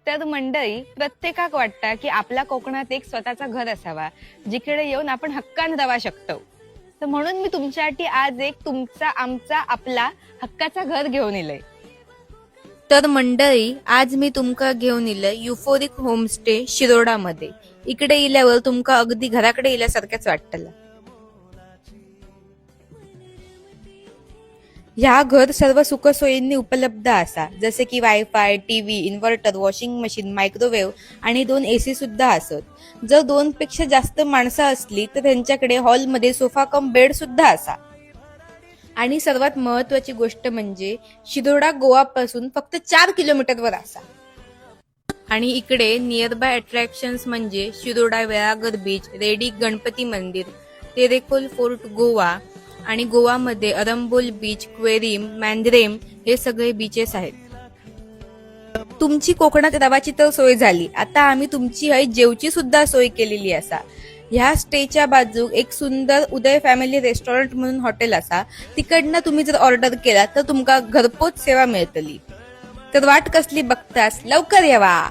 तर मंडळी, प्रत्येकाक वाटतं की आपल्या कोकणात एक स्वतःचा घर असावा, जिकडे येऊन आपण हक्कान राहू शकतो. तर म्हणून मी तुमच्यासाठी आज एक तुमचा आमचा आपला हक्काचा घर घेऊन इलय. तर मंडळी, आज मी तुमका घेऊन इलय युफोरिक होमस्टे शिरोडामध्ये. इकडे इल्यावर तुमका अगदी घराकडे इल्यासारख्याच वाटतला. ह्या घर सर्व सुखसोयींनी उपलब्ध असा, जसे की wifi, TV, inverter, washing machine, microwave आणि 2 AC सुद्धा असत. जर 2 पेक्षा जास्त माणसं असली तर त्यांच्याकडे हॉलमध्ये सोफा कम बेड सुद्धा असा. आणि सर्वात महत्वाची गोष्ट म्हणजे शिरोडा गोवापासून फक्त 4 किलोमीटरवर असा. आणि इकडे नियर बाय अट्रॅक्शन्स म्हणजे शिरोडा वेळागर बीच, रेडी गणपती मंदिर, तेरेखोल फोर्ट गोवा आणि गोवामध्ये अरंबोल बीच, क्वेरीम, मॅन्द्रेम हे सगळे बीचेस आहेत. तुमची कोकणात रावाची तर सोय झाली, आता आम्ही तुमची हय जेवची सुद्धा सोय केलेली असा. ह्या स्टेच्या बाजूक एक सुंदर उदय फॅमिली रेस्टॉरंट म्हणून हॉटेल असा. तिकडनं तुम्ही जर ऑर्डर केला तर तुमका घरपोच सेवा मिळतली. तर वाट कसली बघतास, लवकर येवा.